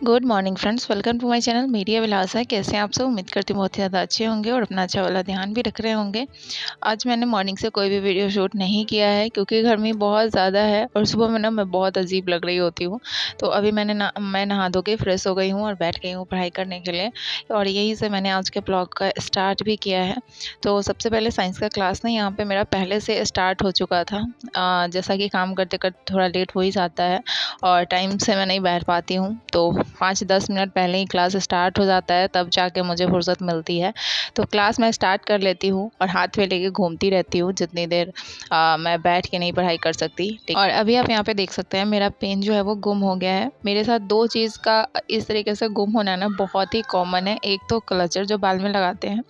Good morning friends, welcome to my channel media Vilasa. कैसे हैं आप सब? उम्मीद करती हूँ बहुत ही ज़्यादा अच्छे होंगे और अपना अच्छा वाला ध्यान भी रख रहे होंगे। आज मैंने मॉर्निंग से कोई भी वीडियो शूट नहीं किया है क्योंकि गर्मी बहुत ज़्यादा है और सुबह में ना मैं बहुत अजीब लग रही होती हूँ। तो अभी मैं नहा धो के फ्रेश हो गई हूँ और बैठ गई हूँ पढ़ाई करने के लिए और यहीं से मैंने आज के ब्लॉग का स्टार्ट भी किया है। तो सबसे पहले साइंस का क्लास ना यहाँ पे मेरा पहले से स्टार्ट हो चुका था। जैसा कि काम करते करते थोड़ा लेट हो ही जाता है और टाइम से मैं नहीं बैठ पाती हूँ, तो 5-10 मिनट पहले ही क्लास स्टार्ट हो जाता है, तब जाके मुझे फुर्सत मिलती है। तो क्लास मैं स्टार्ट कर लेती हूँ और हाथ में लेके घूमती रहती हूँ जितनी देर मैं बैठ के नहीं पढ़ाई कर सकती। और अभी आप यहाँ पे देख सकते हैं मेरा पेन जो है वो गुम हो गया है। मेरे साथ 2 चीज़ का इस तरीके से गुम होना ना बहुत ही कॉमन है। एक तो क्लचर जो बाल में लगाते हैं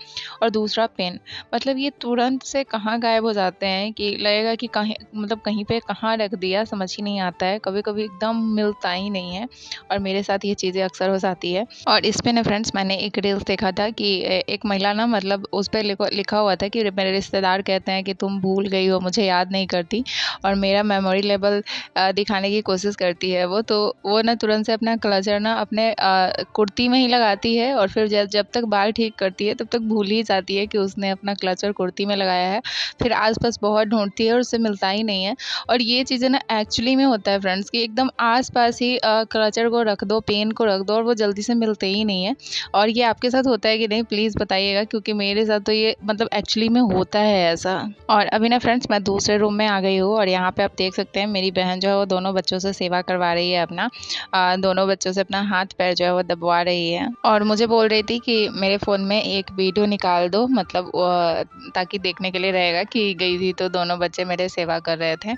और दूसरा पेन। मतलब ये तुरंत से कहाँ गायब हो जाते हैं कि लगेगा कि कहीं मतलब कहीं पे कहाँ रख दिया, समझ ही नहीं आता है। कभी-कभी एकदम मिलता ही नहीं है और मेरे साथ ये चीज़ें अक्सर हो जाती है। और इस पे ना फ्रेंड्स मैंने एक रील्स देखा था कि एक महिला ना मतलब उस पे लिखा हुआ था कि मेरे रिश्तेदार कहते हैं कि तुम भूल गई हो, मुझे याद नहीं करती, और मेरा मेमोरी लेवल दिखाने की कोशिश करती है वो। तो वो ना तुरंत से अपना क्लचर ना अपने कुर्ती में ही लगाती है और फिर जब तक बाल ठीक करती है तब तक भूल ही जाती है कि उसने अपना क्लचर कुर्ती में लगाया है। फिर आस-पास बहुत ढूँढती है और उससे मिलता ही नहीं है। और ये चीज़ें ना एक्चुअली में होता है फ्रेंड्स कि एकदम आस-पास ही क्लचर को रख दो, पेन को रख दो और वो जल्दी से मिलते ही नहीं है। और ये आपके साथ होता है कि नहीं प्लीज़ बताइएगा, क्योंकि मेरे साथ तो ये मतलब एक्चुअली में होता है ऐसा। और अभी ना फ्रेंड्स मैं दूसरे रूम में आ गई हूँ और यहाँ पे आप देख सकते हैं मेरी बहन जो है वो दोनों बच्चों से सेवा करवा रही है अपना। दोनों बच्चों से अपना हाथ-पैर जो है वो दबवा रही है और मुझे बोल रही थी कि मेरे फ़ोन में एक वीडियो निकाल दो, मतलब ताकि देखने के लिए रहेगा कि गई थी तो दोनों बच्चे मेरे सेवा कर रहे थे।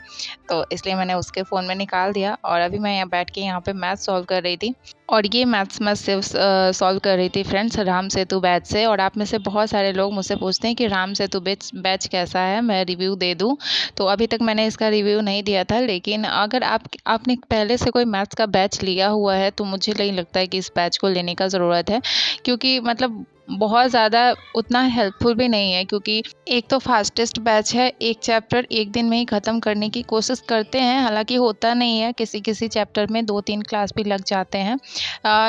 तो इसलिए मैंने उसके फ़ोन में निकाल दिया और अभी मैं यहाँ बैठ के यहाँ पे मैथ सॉल्व कर रही थी। और ये मैथ्स मैं सिर्फ सॉल्व कर रही थी फ्रेंड्स राम सेतु बैच से। और आप में से बहुत सारे लोग मुझसे पूछते हैं कि राम सेतु बैच बैच कैसा है, मैं रिव्यू दे दूँ। तो अभी तक मैंने इसका रिव्यू नहीं दिया था, लेकिन अगर आपने पहले से कोई मैथ्स का बैच लिया हुआ है तो मुझे नहीं लगता है कि इस बैच को लेने का ज़रूरत है, क्योंकि मतलब बहुत ज़्यादा उतना हेल्पफुल भी नहीं है। क्योंकि एक तो फास्टेस्ट बैच है, एक चैप्टर एक दिन में ही ख़त्म करने की कोशिश करते हैं, हालाँकि होता नहीं है, किसी-किसी चैप्टर में 2-3 क्लास भी लग जाते हैं।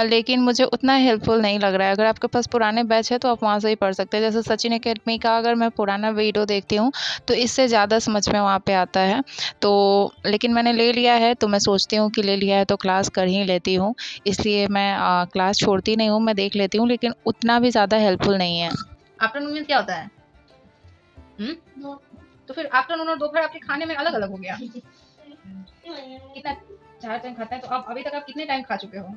लेकिन मुझे उतना हेल्पफुल नहीं लग रहा है। अगर आपके पास पुराने बैच है तो आप वहाँ से ही पढ़ सकते हैं। जैसे सचिन अकेडमी का अगर मैं पुराना वीडियो देखती हूँ तो इससे ज़्यादा समझ में वहाँ पे आता है। तो लेकिन मैंने ले लिया है तो मैं सोचती हूँ कि ले लिया है तो क्लास कर ही लेती हूँ। इसलिए मैं क्लास छोड़ती नहीं हूँ, मैं देख लेती हूँ, लेकिन उतना भी ज़्यादा हेल्पफुल नहीं है। आफ्टरनून मीन्स क्या होता है? तो फिर आफ्टरनून और दोपहर आपके खाने में अलग-अलग हो गया। कितना 4 टाइम खाता है तो आप अभी तक आप कितने टाइम खा चुके हो?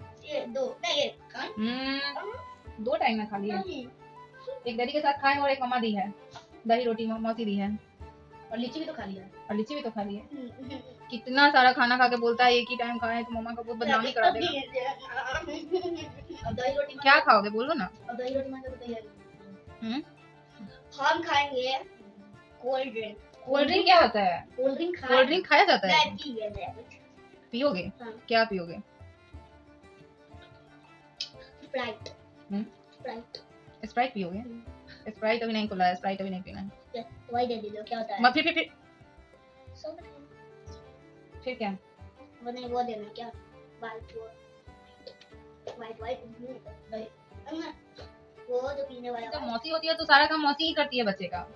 2 टाइम में खा लिए। एक डैडी के साथ खाए और एक मम्मा दी है। दही रोटी मौसी दी है। और लीची भी तो खा लिया है। और लीची भी तो खा ली है। कितना सारा खाना खा के बोलता है एक ही टाइम खाए तो मम्मा का बहुत बदनामी करा देगा। अब दही रोटी क्या खाओगे बोलो ना? अब दही रोटी मतलब बताइए। हम खाएंगे कोल्ड ड्रिंक। कोल्ड ड्रिंक क्या होता है? कोल्ड ड्रिंक खाया जाता है? पियोगे? हाँ। क्या पियोगे? स्प्राइट। स्प्राइट पियोगे? स्प्राइट अभी नहीं खुला है, स्प्राइट अभी नहीं पीना है। वही दे दीजिए, क्या होता है? फिर क्या? वो नहीं, वो देना क्या? वाइट वो जो पीने वाला। जब मौसी होती है तो सारा काम मौसी ही करती है बच्चे का।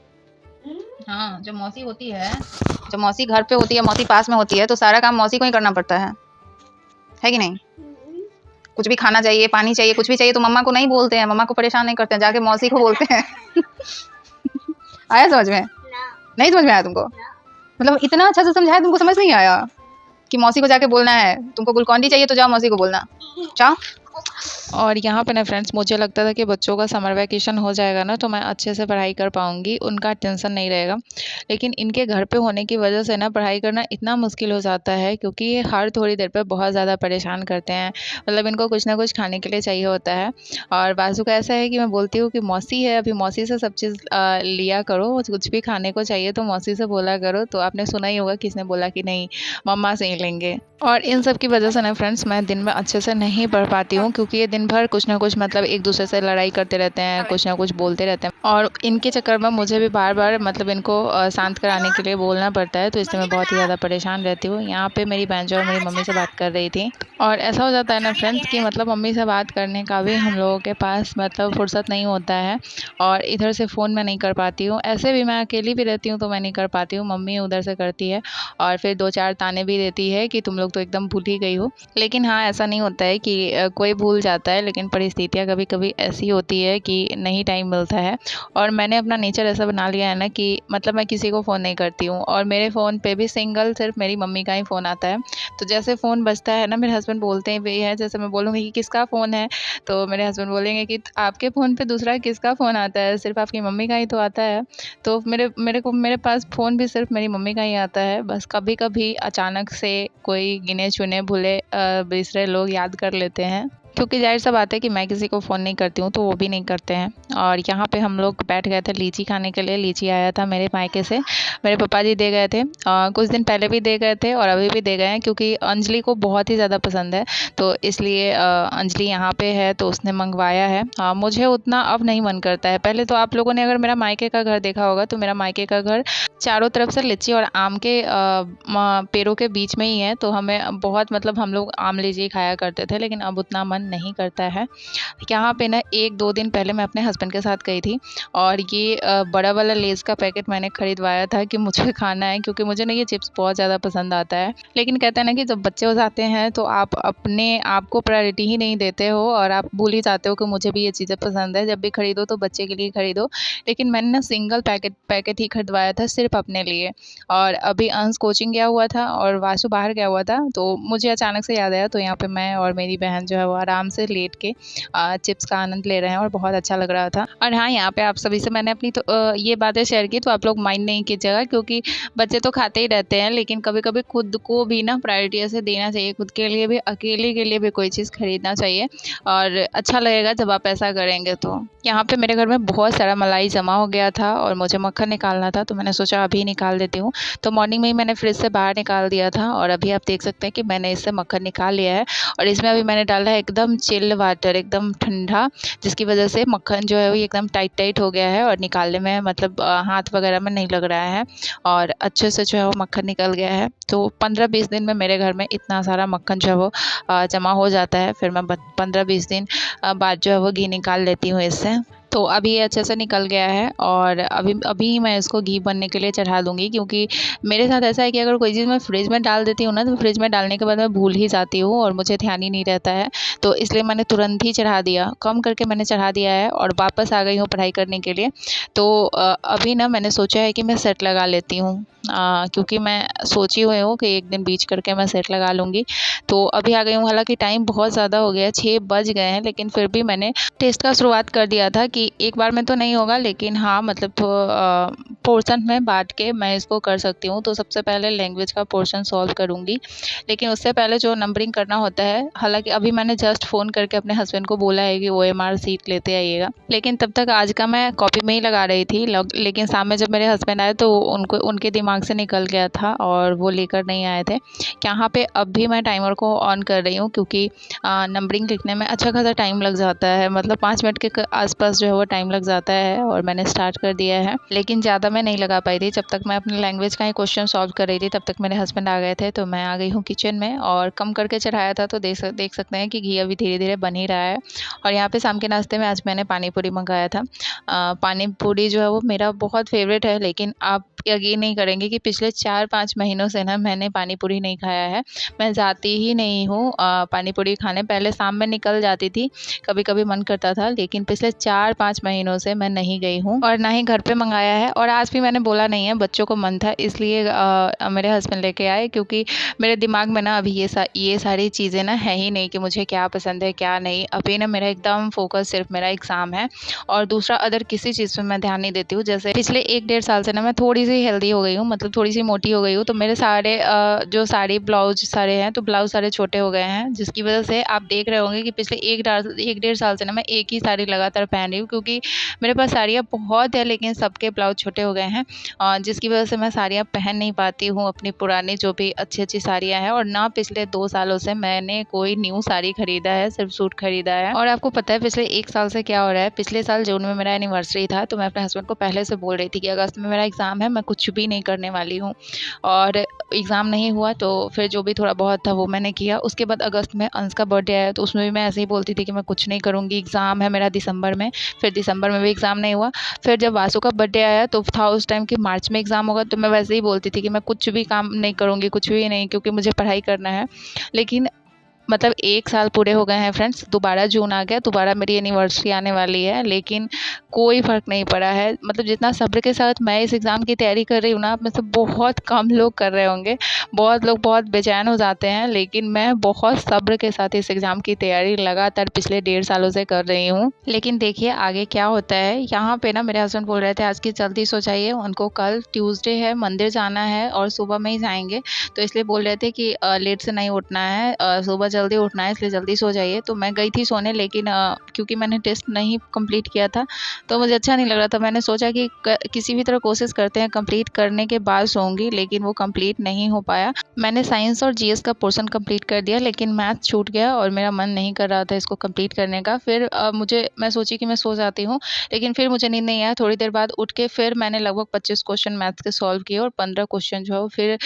हाँ, जब मौसी होती है, जब मौसी घर पे होती है, मौसी पास में होती है तो सारा काम मौसी को ही करना पड़ता है कि नहीं? कुछ भी खाना चाहिए, पानी चाहिए, कुछ भी चाहिए तो मम्मा को नहीं बोलते हैं, मम्मा को परेशान नहीं करते हैं, जाके मौसी को बोलते हैं। आया समझ में? नहीं समझ में आया तुमको? मतलब इतना अच्छा से समझाया, तुमको समझ नहीं आया कि मौसी को जाके बोलना है? तुमको ग्लूकोन डी चाहिए तो जाओ मौसी को बोलना, जाओ। और यहाँ पे ना फ्रेंड्स मुझे लगता था कि बच्चों का समर वैकेशन हो जाएगा ना तो मैं अच्छे से पढ़ाई कर पाऊँगी, उनका टेंशन नहीं रहेगा। लेकिन इनके घर पे होने की वजह से ना पढ़ाई करना इतना मुश्किल हो जाता है, क्योंकि ये हर थोड़ी देर पे बहुत ज़्यादा परेशान करते हैं। मतलब इनको कुछ ना कुछ खाने के लिए चाहिए होता है। और बाज़ू का ऐसा है कि मैं बोलती हूँ कि मौसी है, अभी मौसी से सब चीज़ लिया करो, कुछ भी खाने को चाहिए तो मौसी से बोला करो। तो आपने सुना ही होगा किसने बोला कि नहीं मम्मा से ही लेंगे। और इन सब की वजह से ना फ्रेंड्स मैं दिन में अच्छे से नहीं पढ़ पाती हूँ, क्योंकि ये दिन भर कुछ ना कुछ मतलब एक दूसरे से लड़ाई करते रहते हैं, कुछ ना कुछ बोलते रहते हैं और इनके चक्कर में मुझे भी बार-बार मतलब इनको शांत कराने के लिए बोलना पड़ता है, तो इसलिए मैं बहुत ही ज़्यादा परेशान रहती हूँ। यहाँ पे मेरी बहन जो है मेरी मम्मी से बात कर रही थी और ऐसा हो जाता है ना फ्रेंड्स कि मतलब मम्मी से बात करने का भी हम लोगों के पास मतलब फुर्सत नहीं होता है और इधर से फ़ोन मैं नहीं कर पाती हूँ। ऐसे भी मैं अकेली भी रहती हूँ तो मैं नहीं कर पाती हूँ, मम्मी उधर से करती है और फिर 2-4 ताने भी देती है कि तुम लोग तो एकदम भूल ही गई हो। लेकिन हाँ, ऐसा नहीं होता है कि कोई भूल जाता है, लेकिन परिस्थितियाँ कभी-कभी ऐसी होती है कि नहीं टाइम मिलता है और मैंने अपना नेचर ऐसा बना लिया है ना कि मतलब मैं किसी को फ़ोन नहीं करती हूँ और मेरे फ़ोन पे भी सिंगल सिर्फ़ मेरी मम्मी का ही फ़ोन आता है। तो जैसे फ़ोन बजता है ना, मेरे हस्बैंड बोलते भी हैं, जैसे मैं बोलूँगी कि किसका फ़ोन है, तो मेरे हस्बैंड बोलेंगे कि आपके फ़ोन पे दूसरा किसका फ़ोन आता है, सिर्फ़ आपकी मम्मी का ही तो आता है। तो मेरे पास फ़ोन भी सिर्फ़ मेरी मम्मी का ही आता है। बस कभी-कभी अचानक से कोई गिने-चुने भूले बिसरे लोग याद कर लेते हैं। क्योंकि ज़ाहिर-सा बात है कि मैं किसी को फ़ोन नहीं करती हूँ, तो वो भी नहीं करते हैं। और यहाँ पे हम लोग बैठ गए थे लीची खाने के लिए, लीची आया था मेरे मायके से, मेरे पापा जी दे गए थे। कुछ दिन पहले भी दे गए थे और अभी भी दे गए हैं क्योंकि अंजलि को बहुत ही ज़्यादा पसंद है, तो इसलिए अंजलि यहाँ पे है तो उसने मँगवाया है। मुझे उतना अब नहीं मन करता है। पहले तो आप लोगों ने अगर मेरा मायके का घर देखा होगा, तो मेरा मायके का घर चारों तरफ से लीची और आम के पेड़ों के बीच में ही है, तो हमें बहुत मतलब हम लोग आम लीची खाया करते थे, लेकिन अब उतना मन नहीं करता है। यहाँ पे ना 1-2 दिन पहले मैं अपने हस्बैंड के साथ गई थी और ये बड़ा वाला लेज़ का पैकेट मैंने खरीदवाया था कि मुझे खाना है क्योंकि मुझे ना ये चिप्स बहुत ज़्यादा पसंद आता है। लेकिन कहते हैं ना कि जब बच्चे हो जाते हैं तो आप अपने आप को प्रायोरिटी ही नहीं देते हो और आप भूल ही जाते हो कि मुझे भी ये चीज़ें पसंद है। जब भी खरीदो तो बच्चे के लिए खरीदो। लेकिन मैंने ना सिंगल पैकेट ही खरीदवाया था सिर्फ़ अपने लिए और अभी अंश कोचिंग गया हुआ था और वासु बाहर गया हुआ था, तो मुझे अचानक से याद आया तो यहाँ पे मैं और मेरी बहन जो है वो आराम से लेट के चिप्स का आनंद ले रहे हैं और बहुत अच्छा लग रहा था। और हाँ, यहाँ पे आप सभी से मैंने अपनी तो ये बातें शेयर की तो आप लोग माइंड नहीं कीजिएगा क्योंकि बच्चे तो खाते ही रहते हैं, लेकिन कभी-कभी खुद को भी ना प्रायोरिटी ऐसे देना चाहिए, खुद के लिए भी, अकेले के लिए भी कोई चीज़ खरीदना चाहिए और अच्छा लगेगा जब आप ऐसा करेंगे तो। यहाँ पे मेरे घर में बहुत सारा मलाई जमा हो गया था और मुझे मक्खन निकालना था, तो मैंने सोचा अभी निकाल देती हूँ। तो मॉर्निंग में ही मैंने फ्रिज से बाहर निकाल दिया था और अभी आप देख सकते हैं कि मैंने इससे मक्खन निकाल लिया है और इसमें अभी मैंने डाला है एकदम चिल्ड वाटर, एकदम ठंडा, जिसकी वजह से मक्खन जो है वो एकदम टाइट हो गया है और निकालने में मतलब हाथ वगैरह में नहीं लग रहा है और अच्छे से जो है वो मक्खन निकल गया है। तो 15-20 दिन में मेरे घर में इतना सारा मक्खन जो है वो जमा हो जाता है। फिर मैं 15-20 दिन बाद जो है वो घी निकाल लेती हूँ इससे। तो अभी ये अच्छे से निकल गया है और अभी मैं इसको घी बनने के लिए चढ़ा दूँगी क्योंकि मेरे साथ ऐसा है कि अगर कोई चीज़ मैं फ्रिज में डाल देती हूँ ना, तो फ्रिज में डालने के बाद मैं भूल ही जाती हूँ और मुझे ध्यान ही नहीं रहता है। तो इसलिए मैंने तुरंत ही चढ़ा दिया, कम करके मैंने चढ़ा दिया है और वापस आ गई हूँ पढ़ाई करने के लिए। तो अभी ना मैंने सोचा है कि मैं सेट लगा लेती हूँ क्योंकि मैं सोची हुई हूँ कि एक दिन बीच करके मैं सेट लगा लूँगी। तो अभी आ गई हूँ, हालाँकि टाइम बहुत ज़्यादा हो गया है, 6 बज गए हैं, लेकिन फिर भी मैंने टेस्ट का शुरुआत कर दिया था कि एक बार में तो नहीं होगा, लेकिन हाँ मतलब पोर्शन में बाँट के मैं इसको कर सकती हूँ। तो सबसे पहले लैंग्वेज का पोर्शन सॉल्व करूँगी, लेकिन उससे पहले जो नंबरिंग करना होता है, हालाँकि अभी मैंने जस्ट फ़ोन करके अपने हस्बैंड को बोला है कि ओएमआर शीट लेते आइएगा। लेकिन तब तक आज का मैं कॉपी में ही लगा रही थी, लेकिन शाम में जब मेरे हस्बैंड आए तो उनके दिमाग से निकल गया था और वो लेकर नहीं आए थे। यहाँ पे अब भी मैं टाइमर को ऑन कर रही हूँ क्योंकि नंबरिंग लिखने में अच्छा खासा टाइम लग जाता है, मतलब 5 मिनट के आसपास जो है वो टाइम लग जाता है और मैंने स्टार्ट कर दिया है। लेकिन ज़्यादा मैं नहीं लगा पाई थी, जब तक मैं अपने लैंग्वेज का ही क्वेश्चन सॉल्व कर रही थी तब तक मेरे हस्बैंड आ गए थे, तो मैं आ गई हूँ किचन में और कम करके चढ़ाया था, तो देख सकते हैं कि घी अभी धीरे-धीरे बन ही रहा है। और यहाँ पे शाम के नाश्ते में आज मैंने पानी पूरी मंगाया था। पानी पूरी जो है वो मेरा बहुत फ़ेवरेट है, लेकिन आप यकीन नहीं करेंगे कि पिछले 4-5 महीनों से ना मैंने पानी पूरी नहीं खाया है। मैं जाती ही नहीं हूँ पानी पूरी खाने। पहले शाम में निकल जाती थी, कभी-कभी मन करता था, लेकिन पिछले 4-5 महीनों से मैं नहीं गई हूँ और ना ही घर पे मंगाया है और आज भी मैंने बोला नहीं है, बच्चों को मन था इसलिए मेरे हस्बैंड लेके आए क्योंकि मेरे दिमाग में ना अभी ये सारी चीज़ें ना है ही नहीं कि मुझे क्या पसंद है, क्या नहीं। अभी ना मेरा एकदम फ़ोकस सिर्फ़ मेरा एग्ज़ाम है और दूसरा अदर किसी चीज़ पे मैं ध्यान नहीं देती हूँ। जैसे पिछले 1 डेढ़ साल से ना मैं थोड़ी-सी हेल्दी हो गई हूँ, मतलब थोड़ी-सी मोटी हो गई हूँ, तो मेरे सारे जो साड़ी ब्लाउज़ सारे हैं, तो ब्लाउज़ सारे छोटे हो गए हैं, जिसकी वज़ह से आप देख रहे होंगे कि पिछले 1 डेढ़ साल से ना मैं एक ही साड़ी लगातार पहन रही हूँ, क्योंकि मेरे पास साड़ियाँ बहुत है लेकिन सबके ब्लाउज़ छोटे हो गए हैं, जिसकी वज़ह से मैं साड़ियाँ पहन नहीं पाती हूँ, अपनी पुरानी जो भी अच्छी-अच्छी साड़ियाँ हैं, और ना पिछले 2 सालों से मैंने कोई न्यू साड़ी खरीदा है, सिर्फ़ सूट खरीदा है। और आपको पता है पिछले 1 साल से क्या हो रहा है, पिछले साल जून में मेरा एनिवर्सरी था, तो मैं अपने हस्बैंड को पहले से बोल रही थी कि अगस्त में मेरा एग्ज़ाम है, मैं कुछ भी नहीं करने वाली हूँ। और एग्ज़ाम नहीं हुआ तो फिर जो भी थोड़ा बहुत था वो मैंने किया। उसके बाद अगस्त में अंश का बर्थडे आया, तो उसमें भी मैं ऐसे ही बोलती थी कि मैं कुछ नहीं करूँगी, एग्ज़ाम है मेरा दिसंबर में। फिर दिसंबर में भी एग्ज़ाम नहीं हुआ। फिर जब वासु का बर्थडे आया तो था उस टाइम कि मार्च में एग्ज़ाम होगा, तो मैं वैसे ही बोलती थी कि मैं कुछ भी काम नहीं करूँगी, कुछ भी नहीं, क्योंकि मुझे पढ़ाई करना है। लेकिन मतलब 1 साल पूरे हो गए हैं फ्रेंड्स, दोबारा जून आ गया, दोबारा मेरी एनिवर्सरी आने वाली है, लेकिन कोई फ़र्क नहीं पड़ा है। मतलब जितना सब्र के साथ मैं इस एग्ज़ाम की तैयारी कर रही हूँ ना, आप में से बहुत कम लोग कर रहे होंगे। बहुत लोग बहुत बेचैन हो जाते हैं, लेकिन मैं बहुत सब्र के साथ इस एग्ज़ाम की तैयारी लगातार पिछले डेढ़ सालों से कर रही हूँ। लेकिन देखिए आगे क्या होता है, यहाँ पे ना मेरे हस्बैंड बोल रहे थे आज की जल्दी सो जाइए, उनको कल ट्यूसडे है, मंदिर जाना है और सुबह में ही जाएँगे, तो इसलिए बोल रहे थे कि लेट से नहीं उठना है, सुबह जल्दी उठना है, इसलिए जल्दी सो जाइए। तो मैं गई थी सोने, लेकिन क्योंकि मैंने टेस्ट नहीं कंप्लीट किया था, तो मुझे अच्छा नहीं लग रहा था। मैंने सोचा कि किसी भी तरह कोशिश करते हैं, कंप्लीट करने के बाद सोऊंगी, लेकिन वो कंप्लीट नहीं हो पाया। मैंने साइंस और जीएस का पोर्शन कंप्लीट कर दिया, लेकिन मैथ छूट गया और मेरा मन नहीं कर रहा था इसको कंप्लीट करने का। फिर मैं सोची कि मैं सो जाती हूँ, लेकिन फिर मुझे नींद नहीं आया। थोड़ी देर बाद उठ के फिर मैंने लगभग 25 क्वेश्चन मैथ्स के सॉल्व किए, और 15 क्वेश्चन जो है वो फिर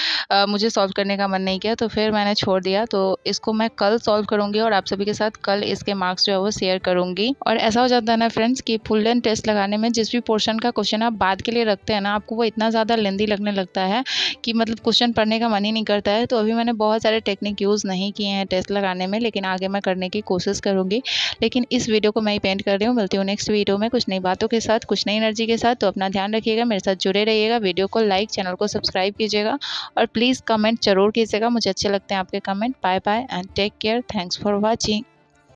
मुझे सॉल्व करने का मन नहीं किया, तो फिर मैंने छोड़ दिया। तो इसको मैं कल सॉल्व करूँगी और आप सभी के साथ कल इसके मार्क्स जो है वो शेयर करूँगी। और ऐसा हो जाता है ना फ्रेंड्स कि फुल लेंथ टेस्ट लगाने में जिस भी पोर्शन का क्वेश्चन आप बाद के लिए रखते हैं ना, आपको वो इतना ज़्यादा लेंदी लगने लगता है कि मतलब क्वेश्चन पढ़ने का मन ही नहीं करता है। तो अभी मैंने बहुत सारे टेक्निक यूज़ नहीं किए हैं टेस्ट लगाने में, लेकिन आगे मैं करने की कोशिश करूँगी। लेकिन इस वीडियो को मैं ही पेंट कर रही हूँ। मिलती हूँ नेक्स्ट वीडियो में कुछ नई बातों के साथ, कुछ नई एनर्जी के साथ। तो अपना ध्यान रखिएगा, मेरे साथ जुड़े रहिएगा, वीडियो को लाइक, चैनल को सब्सक्राइब कीजिएगा, और प्लीज़ कमेंट ज़रूर कीजिएगा, मुझे अच्छे लगते हैं आपके comment. Bye bye and take care. Thanks for watching.